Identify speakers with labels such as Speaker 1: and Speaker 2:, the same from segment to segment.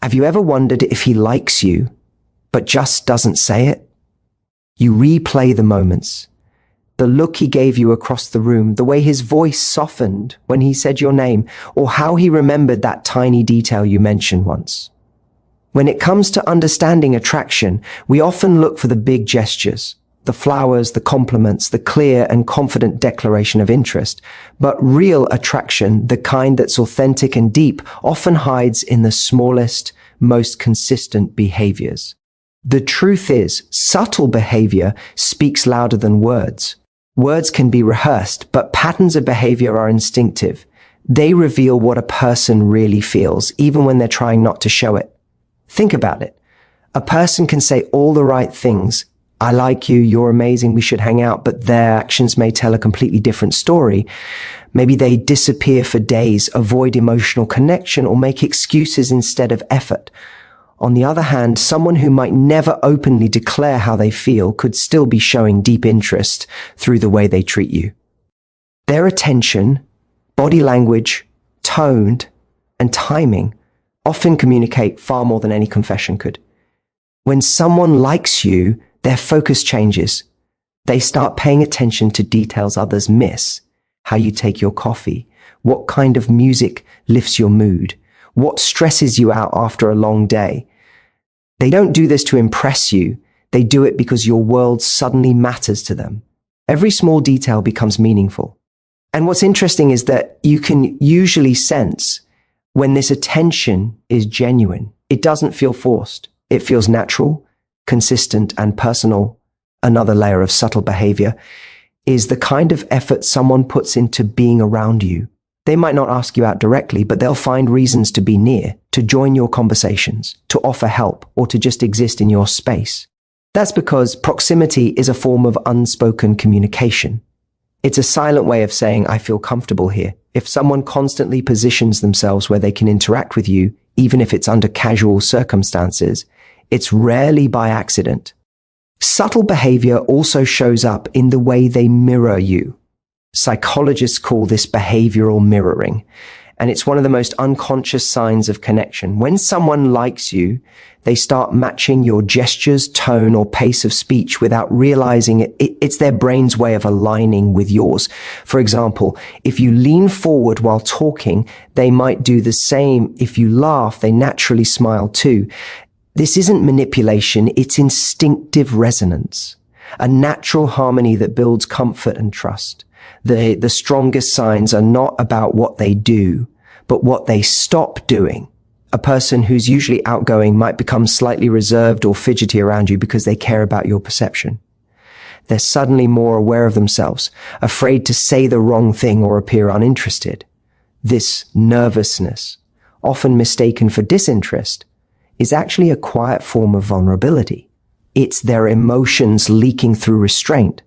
Speaker 1: Have you ever wondered if he likes you, but just doesn't say it? You replay the moments, the look he gave you across the room, the way his voice softened when he said your name, or how he remembered that tiny detail you mentioned once. When it comes to understanding attraction, we often look for the big gestures, the flowers, the compliments, the clear and confident declaration of interest. But real attraction, the kind that's authentic and deep, often hides in the smallest, most consistent behaviors. The truth is, subtle behavior speaks louder than words. Words can be rehearsed, but patterns of behavior are instinctive. They reveal what a person really feels, even when they're trying not to show it. Think about it. A person can say all the right things. I like you, you're amazing, we should hang out, but their actions may tell a completely different story. Maybe they disappear for days, avoid emotional connection, or make excuses instead of effort. On the other hand, someone who might never openly declare how they feel could still be showing deep interest through the way they treat you. Their attention, body language, tone, and timing often communicate far more than any confession could. When someone likes you, their focus changes. They start paying attention to details others miss. How you take your coffee, what kind of music lifts your mood, what stresses you out after a long day. They don't do this to impress you. They do it because your world suddenly matters to them. Every small detail becomes meaningful. And what's interesting is that you can usually sense when this attention is genuine. It doesn't feel forced. It feels natural, consistent, and personal. Another layer of subtle behavior is the kind of effort someone puts into being around you. They might not ask you out directly, but they'll find reasons to be near, to join your conversations, to offer help, or to just exist in your space. That's because proximity is a form of unspoken communication. It's a silent way of saying, I feel comfortable here. If someone constantly positions themselves where they can interact with you, even if it's under casual circumstances, it's rarely by accident. Subtle behavior also shows up in the way they mirror you. Psychologists call this behavioral mirroring, and it's one of the most unconscious signs of connection. When someone likes you, they start matching your gestures, tone, or pace of speech without realizing it. It's their brain's way of aligning with yours. For example, if you lean forward while talking, they might do the same. If you laugh, they naturally smile too. This isn't manipulation, it's instinctive resonance, a natural harmony that builds comfort and trust. The strongest signs are not about what they do, but what they stop doing. A person who's usually outgoing might become slightly reserved or fidgety around you because they care about your perception. They're suddenly more aware of themselves, afraid to say the wrong thing or appear uninterested. This nervousness, often mistaken for disinterest, is actually a quiet form of vulnerability. It's their emotions leaking through restraint.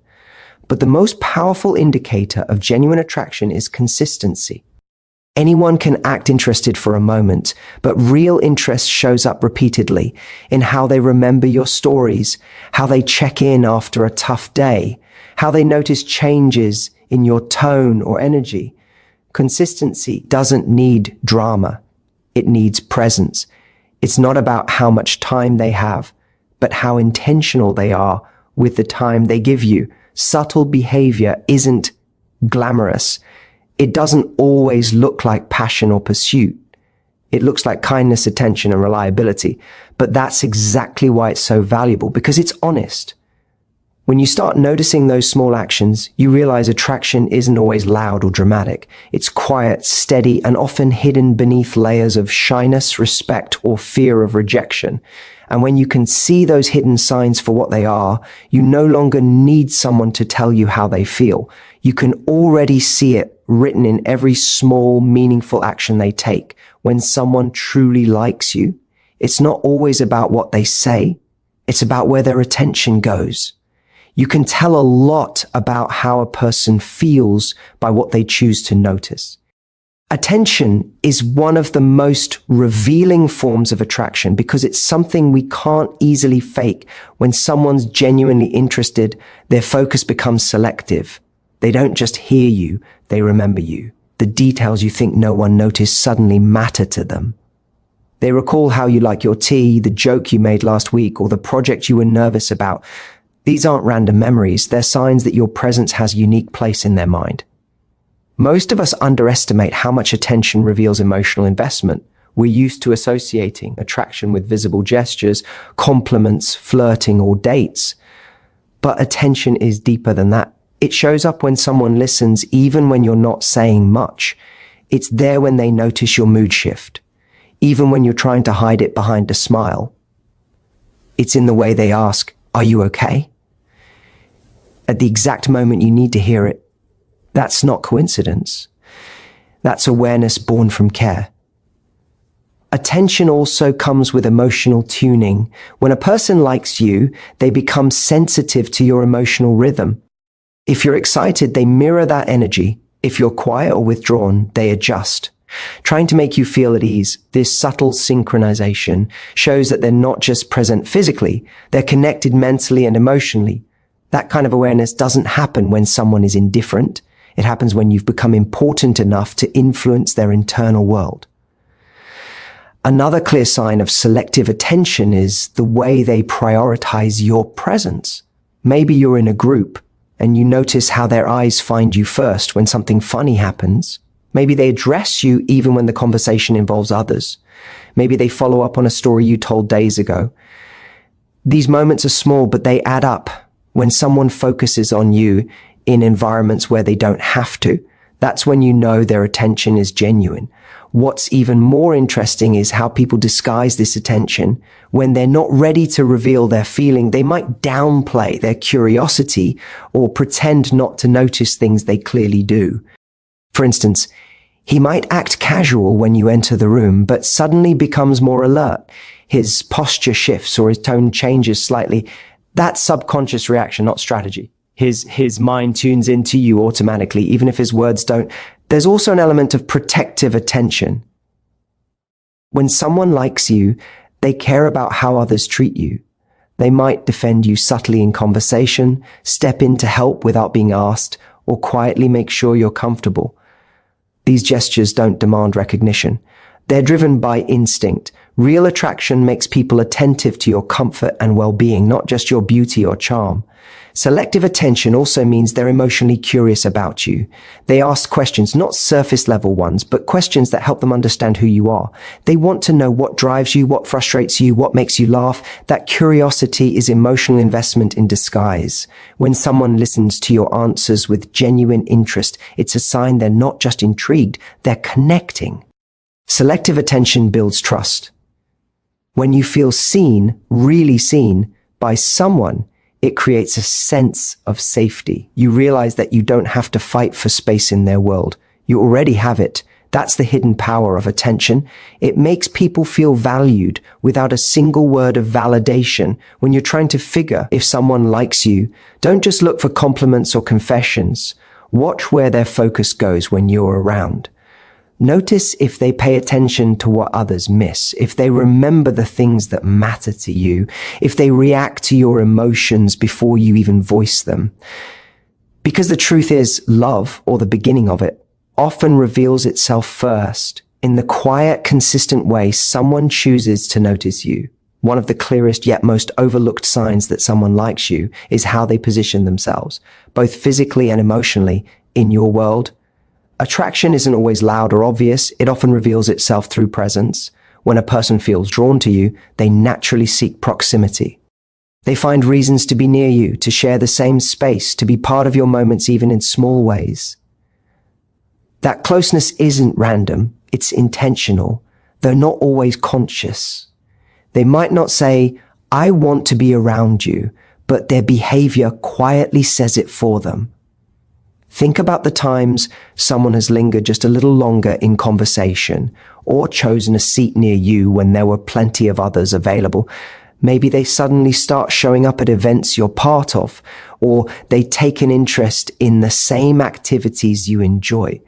Speaker 1: But the most powerful indicator of genuine attraction is consistency. Anyone can act interested for a moment, but real interest shows up repeatedly in how they remember your stories, how they check in after a tough day, how they notice changes in your tone or energy. Consistency doesn't need drama. It needs presence. It's not about how much time they have, but how intentional they are with the time they give you. Subtle behavior isn't glamorous. It doesn't always look like passion or pursuit. It looks like kindness, attention, and reliability. But that's exactly why it's so valuable, because it's honest. When you start noticing those small actions, you realize attraction isn't always loud or dramatic. It's quiet, steady, and often hidden beneath layers of shyness, respect, or fear of rejection. And when you can see those hidden signs for what they are, you no longer need someone to tell you how they feel. You can already see it written in every small, meaningful action they take. When someone truly likes you, it's not always about what they say. It's about where their attention goes. You can tell a lot about how a person feels by what they choose to notice. Attention is one of the most revealing forms of attraction because it's something we can't easily fake. When someone's genuinely interested, their focus becomes selective. They don't just hear you, they remember you. The details you think no one noticed suddenly matter to them. They recall how you like your tea, the joke you made last week, or the project you were nervous about. These aren't random memories. They're signs that your presence has a unique place in their mind. Most of us underestimate how much attention reveals emotional investment. We're used to associating attraction with visible gestures, compliments, flirting, or dates. But attention is deeper than that. It shows up when someone listens, even when you're not saying much. It's there when they notice your mood shift, even when you're trying to hide it behind a smile. It's in the way they ask, "Are you okay?" At the exact moment you need to hear it. That's not coincidence. That's awareness born from care. Attention also comes with emotional tuning. When a person likes you, they become sensitive to your emotional rhythm. If you're excited, they mirror that energy. If you're quiet or withdrawn, they adjust. Trying to make you feel at ease, this subtle synchronization shows that they're not just present physically, they're connected mentally and emotionally. That kind of awareness doesn't happen when someone is indifferent. It happens when you've become important enough to influence their internal world. Another clear sign of selective attention is the way they prioritize your presence. Maybe you're in a group and you notice how their eyes find you first when something funny happens. Maybe they address you even when the conversation involves others. Maybe they follow up on a story you told days ago. These moments are small, but they add up. When someone focuses on you in environments where they don't have to, that's when you know their attention is genuine. What's even more interesting is how people disguise this attention. When they're not ready to reveal their feeling, they might downplay their curiosity or pretend not to notice things they clearly do. For instance, he might act casual when you enter the room, but suddenly becomes more alert. His posture shifts or his tone changes slightly. That's subconscious reaction, not strategy. His mind tunes into you automatically, even if his words don't. There's also an element of protective attention. When someone likes you, they care about how others treat you. They might defend you subtly in conversation, step in to help without being asked, or quietly make sure you're comfortable. These gestures don't demand recognition. They're driven by instinct. Real attraction makes people attentive to your comfort and well-being, not just your beauty or charm. Selective attention also means they're emotionally curious about you. They ask questions, not surface-level ones, but questions that help them understand who you are. They want to know what drives you, what frustrates you, what makes you laugh. That curiosity is emotional investment in disguise. When someone listens to your answers with genuine interest, it's a sign they're not just intrigued, they're connecting. Selective attention builds trust. When you feel seen, really seen, by someone, it creates a sense of safety. You realize that you don't have to fight for space in their world. You already have it. That's the hidden power of attention. It makes people feel valued without a single word of validation. When you're trying to figure if someone likes you, don't just look for compliments or confessions. Watch where their focus goes when you're around. Notice if they pay attention to what others miss, if they remember the things that matter to you, if they react to your emotions before you even voice them. Because the truth is, love, or the beginning of it, often reveals itself first. In the quiet, consistent way someone chooses to notice you. One of the clearest yet most overlooked signs that someone likes you is how they position themselves, both physically and emotionally, in your world. Attraction isn't always loud or obvious. It often reveals itself through presence. When a person feels drawn to you, they naturally seek proximity. They find reasons to be near you, to share the same space, to be part of your moments even in small ways. That closeness isn't random, it's intentional, though not always conscious. They might not say, "I want to be around you," but their behavior quietly says it for them. Think about the times someone has lingered just a little longer in conversation or chosen a seat near you when there were plenty of others available. Maybe they suddenly start showing up at events you're part of, or they take an interest in the same activities you enjoy.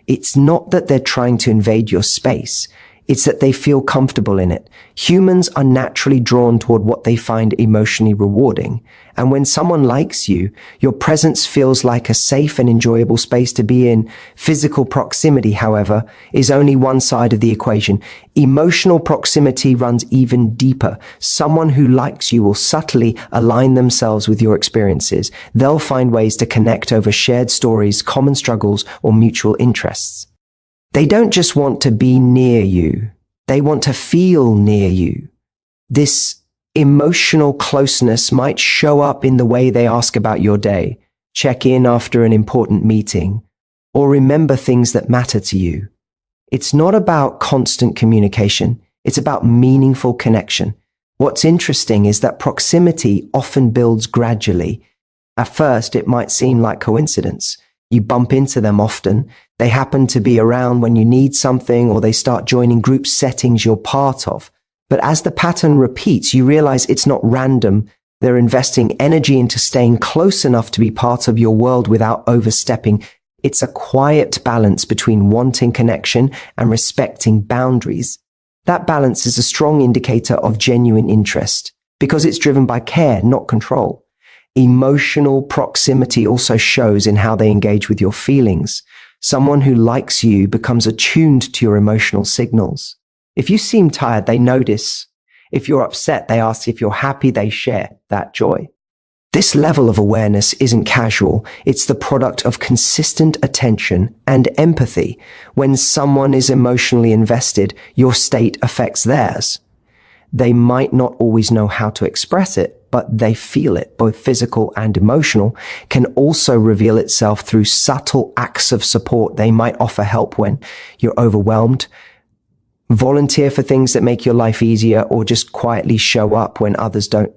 Speaker 1: It's not that they're trying to invade your space. It's that they feel comfortable in it. Humans are naturally drawn toward what they find emotionally rewarding. And when someone likes you, your presence feels like a safe and enjoyable space to be in. Physical proximity, however, is only one side of the equation. Emotional proximity runs even deeper. Someone who likes you will subtly align themselves with your experiences. They'll find ways to connect over shared stories, common struggles, or mutual interests. They don't just want to be near you. They want to feel near you. This emotional closeness might show up in the way they ask about your day, check in after an important meeting, or remember things that matter to you. It's not about constant communication. It's about meaningful connection. What's interesting is that proximity often builds gradually. At first, it might seem like coincidence. You bump into them often. They happen to be around when you need something, or they start joining group settings you're part of. But as the pattern repeats, you realize it's not random. They're investing energy into staying close enough to be part of your world without overstepping. It's a quiet balance between wanting connection and respecting boundaries. That balance is a strong indicator of genuine interest because it's driven by care, not control. Emotional proximity also shows in how they engage with your feelings. Someone who likes you becomes attuned to your emotional signals. If you seem tired, they notice. If you're upset, they ask. If you're happy, they share that joy. This level of awareness isn't casual. It's the product of consistent attention and empathy. When someone is emotionally invested, your state affects theirs. They might not always know how to express it, but they feel it. Both physical and emotional can also reveal itself through subtle acts of support. They might offer help when you're overwhelmed, volunteer for things that make your life easier, or just quietly show up when others don't.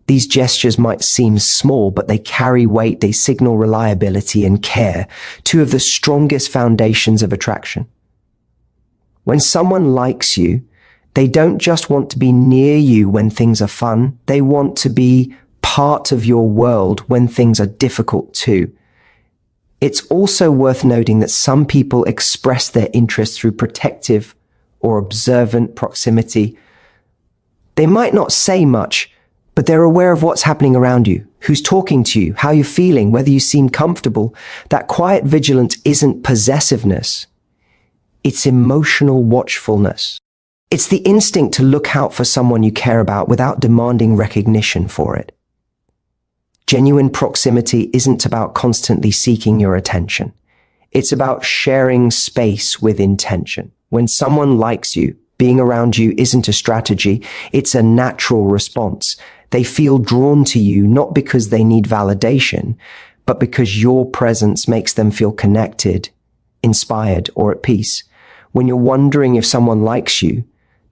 Speaker 1: These gestures might seem small, but they carry weight. They signal reliability and care, two of the strongest foundations of attraction. When someone likes you, they don't just want to be near you when things are fun. They want to be part of your world when things are difficult too. It's also worth noting that some people express their interest through protective or observant proximity. They might not say much, but they're aware of what's happening around you, who's talking to you, how you're feeling, whether you seem comfortable. That quiet vigilance isn't possessiveness. It's emotional watchfulness. It's the instinct to look out for someone you care about without demanding recognition for it. Genuine proximity isn't about constantly seeking your attention. It's about sharing space with intention. When someone likes you, being around you isn't a strategy, it's a natural response. They feel drawn to you not because they need validation, but because your presence makes them feel connected, inspired, or at peace. When you're wondering if someone likes you,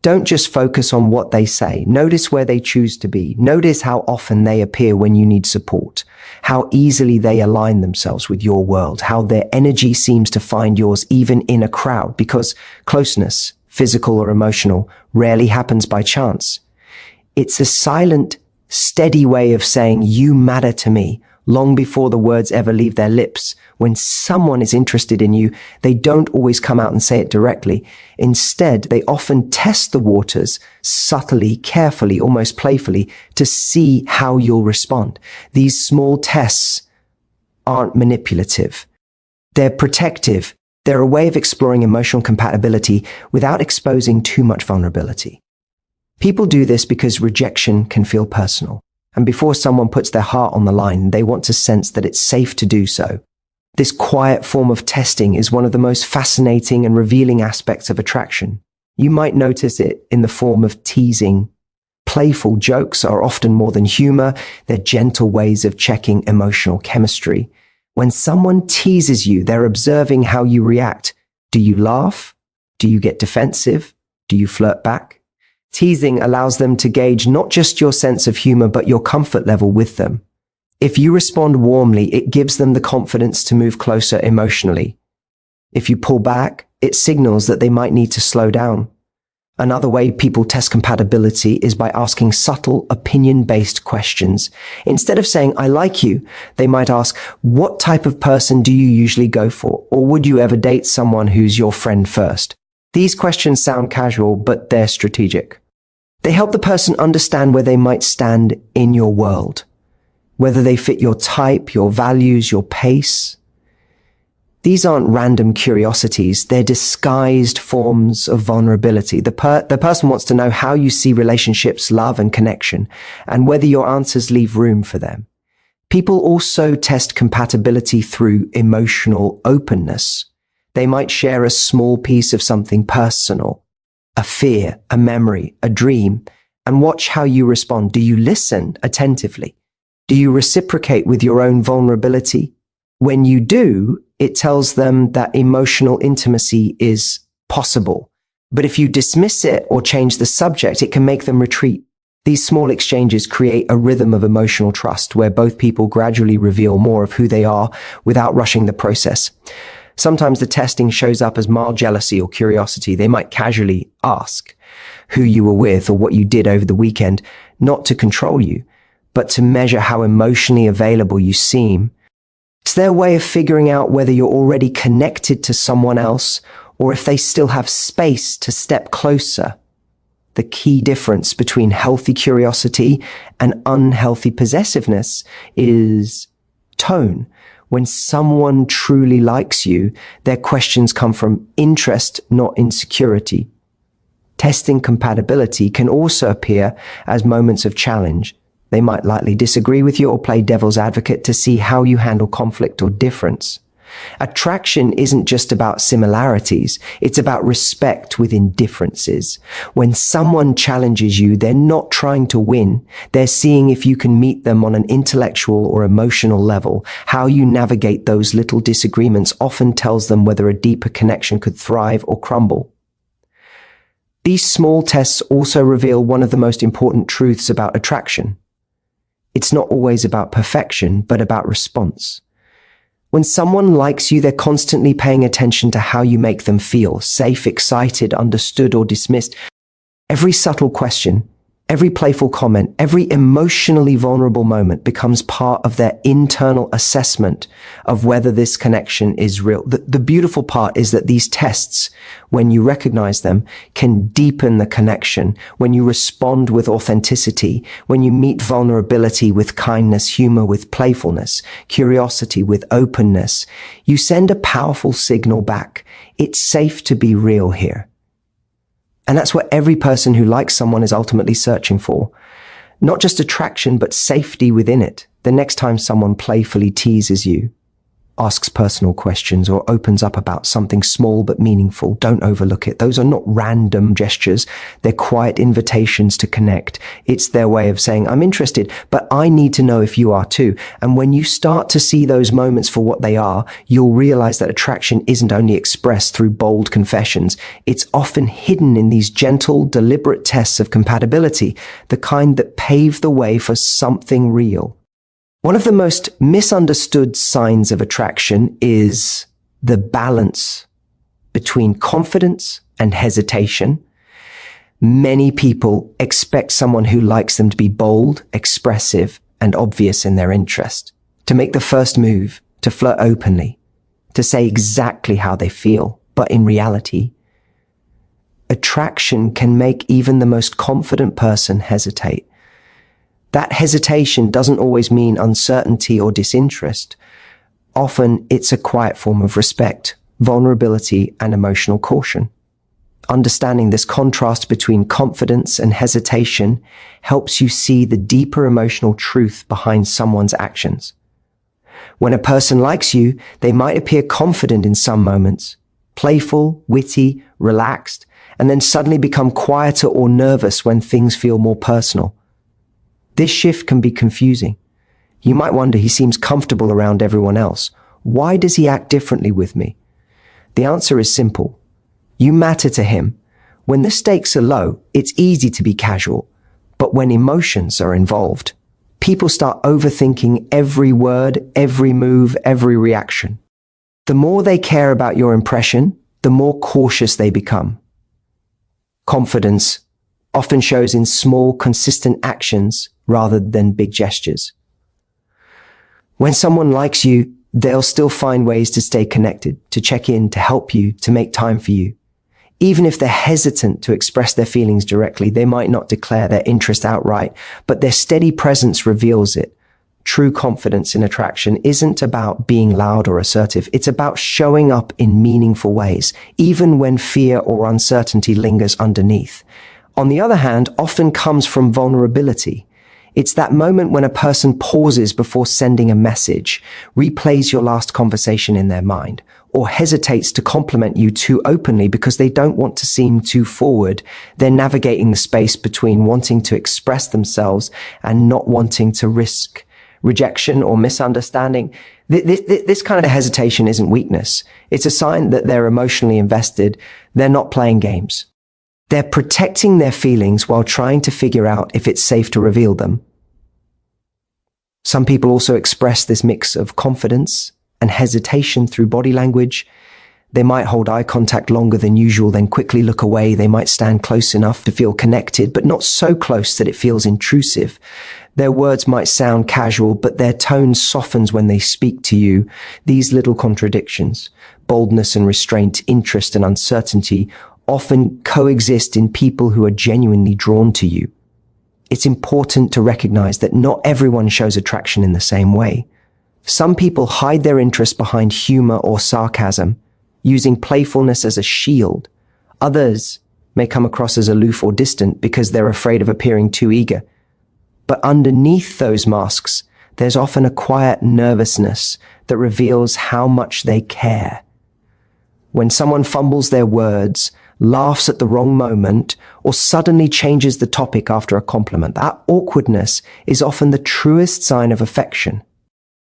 Speaker 1: don't just focus on what they say. Notice where they choose to be. Notice how often they appear when you need support, how easily they align themselves with your world, how their energy seems to find yours even in a crowd, because closeness, physical or emotional, rarely happens by chance. It's a silent, steady way of saying, you matter to me, long before the words ever leave their lips. When someone is interested in you, they don't always come out and say it directly. Instead, they often test the waters subtly, carefully, almost playfully, to see how you'll respond. These small tests aren't manipulative. They're protective. They're a way of exploring emotional compatibility without exposing too much vulnerability. People do this because rejection can feel personal. And before someone puts their heart on the line, they want to sense that it's safe to do so. This quiet form of testing is one of the most fascinating and revealing aspects of attraction. You might notice it in the form of teasing. Playful jokes are often more than humor. They're gentle ways of checking emotional chemistry. When someone teases you, they're observing how you react. Do you laugh? Do you get defensive? Do you flirt back? Teasing allows them to gauge not just your sense of humor, but your comfort level with them. If you respond warmly, it gives them the confidence to move closer emotionally. If you pull back, it signals that they might need to slow down. Another way people test compatibility is by asking subtle, opinion-based questions. Instead of saying, I like you, they might ask, what type of person do you usually go for? Or would you ever date someone who's your friend first? These questions sound casual, but they're strategic. They help the person understand where they might stand in your world, whether they fit your type, your values, your pace. These aren't random curiosities. They're disguised forms of vulnerability. The person wants to know how you see relationships, love, and connection, and whether your answers leave room for them. People also test compatibility through emotional openness. They might share a small piece of something personal, a fear, a memory, a dream, and watch how you respond. Do you listen attentively? Do you reciprocate with your own vulnerability? When you do, it tells them that emotional intimacy is possible. But if you dismiss it or change the subject, it can make them retreat. These small exchanges create a rhythm of emotional trust where both people gradually reveal more of who they are without rushing the process. Sometimes the testing shows up as mild jealousy or curiosity. They might casually ask who you were with or what you did over the weekend, not to control you, but to measure how emotionally available you seem. It's their way of figuring out whether you're already connected to someone else or if they still have space to step closer. The key difference between healthy curiosity and unhealthy possessiveness is tone. When someone truly likes you, their questions come from interest, not insecurity. Testing compatibility can also appear as moments of challenge. They might lightly disagree with you or play devil's advocate to see how you handle conflict or difference. Attraction isn't just about similarities, it's about respect within differences. When someone challenges you, they're not trying to win. They're seeing if you can meet them on an intellectual or emotional level. How you navigate those little disagreements often tells them whether a deeper connection could thrive or crumble. These small tests also reveal one of the most important truths about attraction. It's not always about perfection, but about response. When someone likes you, they're constantly paying attention to how you make them feel, safe, excited, understood, or dismissed. Every subtle question, every playful comment, every emotionally vulnerable moment becomes part of their internal assessment of whether this connection is real. The beautiful part is that these tests, when you recognize them, can deepen the connection. When you respond with authenticity, when you meet vulnerability with kindness, humor with playfulness, curiosity with openness, you send a powerful signal back. It's safe to be real here. And that's what every person who likes someone is ultimately searching for. Not just attraction, but safety within it. The next time someone playfully teases you, asks personal questions, or opens up about something small but meaningful, don't overlook it. Those are not random gestures. They're quiet invitations to connect. It's their way of saying, I'm interested, but I need to know if you are too. And when you start to see those moments for what they are, you'll realize that attraction isn't only expressed through bold confessions. It's often hidden in these gentle, deliberate tests of compatibility, the kind that pave the way for something real. One of the most misunderstood signs of attraction is the balance between confidence and hesitation. Many people expect someone who likes them to be bold, expressive, and obvious in their interest, to make the first move, to flirt openly, to say exactly how they feel. But in reality, attraction can make even the most confident person hesitate. That hesitation doesn't always mean uncertainty or disinterest. Often it's a quiet form of respect, vulnerability, and emotional caution. Understanding this contrast between confidence and hesitation helps you see the deeper emotional truth behind someone's actions. When a person likes you, they might appear confident in some moments, playful, witty, relaxed, and then suddenly become quieter or nervous when things feel more personal. This shift can be confusing. You might wonder, he seems comfortable around everyone else. Why does he act differently with me? The answer is simple. You matter to him. When the stakes are low, it's easy to be casual. But when emotions are involved, people start overthinking every word, every move, every reaction. The more they care about your impression, the more cautious they become. Confidence often shows in small, consistent actions rather than big gestures. When someone likes you, they'll still find ways to stay connected, to check in, to help you, to make time for you. Even if they're hesitant to express their feelings directly, they might not declare their interest outright, but their steady presence reveals it. True confidence in attraction isn't about being loud or assertive. It's about showing up in meaningful ways, even when fear or uncertainty lingers underneath. On the other hand, often comes from vulnerability. It's that moment when a person pauses before sending a message, replays your last conversation in their mind, or hesitates to compliment you too openly because they don't want to seem too forward. They're navigating the space between wanting to express themselves and not wanting to risk rejection or misunderstanding. This kind of hesitation isn't weakness. It's a sign that they're emotionally invested. They're not playing games. They're protecting their feelings while trying to figure out if it's safe to reveal them. Some people also express this mix of confidence and hesitation through body language. They might hold eye contact longer than usual, then quickly look away. They might stand close enough to feel connected, but not so close that it feels intrusive. Their words might sound casual, but their tone softens when they speak to you. These little contradictions, boldness and restraint, interest and uncertainty, often coexist in people who are genuinely drawn to you. It's important to recognize that not everyone shows attraction in the same way. Some people hide their interest behind humor or sarcasm, using playfulness as a shield. Others may come across as aloof or distant because they're afraid of appearing too eager. But underneath those masks, there's often a quiet nervousness that reveals how much they care. When someone fumbles their words, laughs at the wrong moment, or suddenly changes the topic after a compliment, that awkwardness is often the truest sign of affection.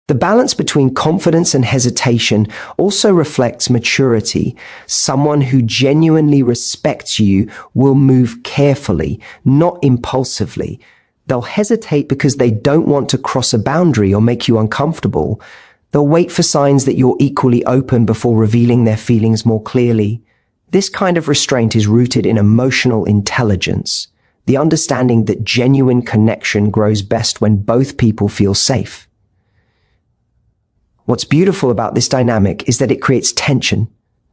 Speaker 1: The balance between confidence and hesitation also reflects maturity. Someone who genuinely respects you will move carefully, not impulsively. They'll hesitate because they don't want to cross a boundary or make you uncomfortable. They'll wait for signs that you're equally open before revealing their feelings more clearly. This kind of restraint is rooted in emotional intelligence, the understanding that genuine connection grows best when both people feel safe. What's beautiful about this dynamic is that it creates tension,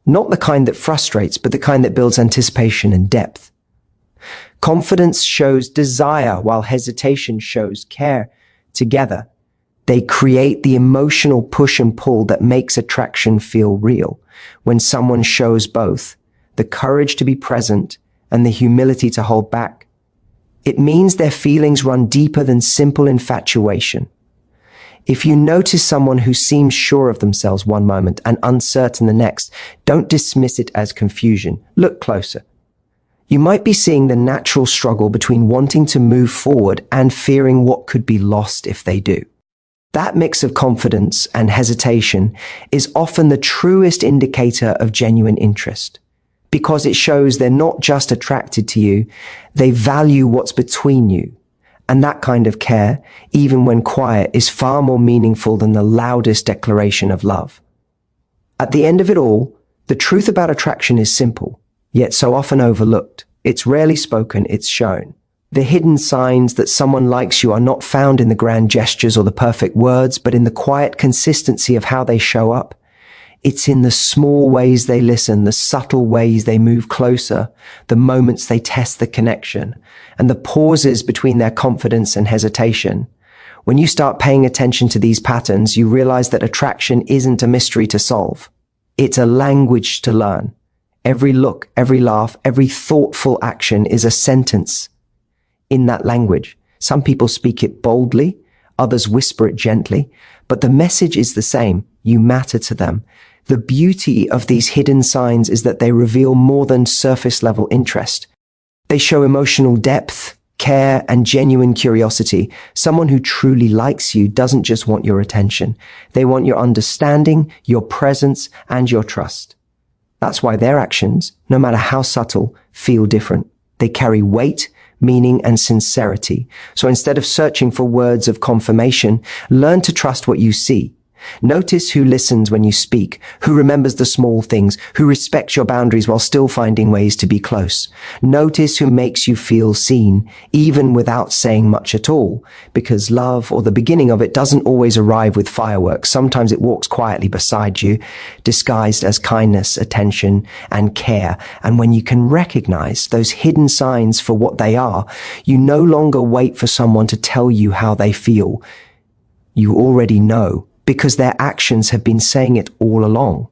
Speaker 1: not the kind that frustrates, but the kind that builds anticipation and depth. Confidence shows desire while hesitation shows care. Together, they create the emotional push and pull that makes attraction feel real. When someone shows both, the courage to be present and the humility to hold back, it means their feelings run deeper than simple infatuation. If you notice someone who seems sure of themselves one moment and uncertain the next, don't dismiss it as confusion. Look closer. You might be seeing the natural struggle between wanting to move forward and fearing what could be lost if they do. That mix of confidence and hesitation is often the truest indicator of genuine interest, because it shows they're not just attracted to you, they value what's between you. And that kind of care, even when quiet, is far more meaningful than the loudest declaration of love. At the end of it all, the truth about attraction is simple, yet so often overlooked. It's rarely spoken, it's shown. The hidden signs that someone likes you are not found in the grand gestures or the perfect words, but in the quiet consistency of how they show up. It's in the small ways they listen, the subtle ways they move closer, the moments they test the connection, and the pauses between their confidence and hesitation. When you start paying attention to these patterns, you realize that attraction isn't a mystery to solve. It's a language to learn. Every look, every laugh, every thoughtful action is a sentence in that language. Some people speak it boldly, others whisper it gently, but the message is the same. You matter to them. The beauty of these hidden signs is that they reveal more than surface-level interest. They show emotional depth, care, and genuine curiosity. Someone who truly likes you doesn't just want your attention. They want your understanding, your presence, and your trust. That's why their actions, no matter how subtle, feel different. They carry weight, meaning, and sincerity. So instead of searching for words of confirmation, learn to trust what you see. Notice who listens when you speak, who remembers the small things, who respects your boundaries while still finding ways to be close. Notice who makes you feel seen, even without saying much at all, because love, or the beginning of it, doesn't always arrive with fireworks. Sometimes it walks quietly beside you, disguised as kindness, attention, and care. And when you can recognize those hidden signs for what they are, you no longer wait for someone to tell you how they feel. You already know, because their actions have been saying it all along.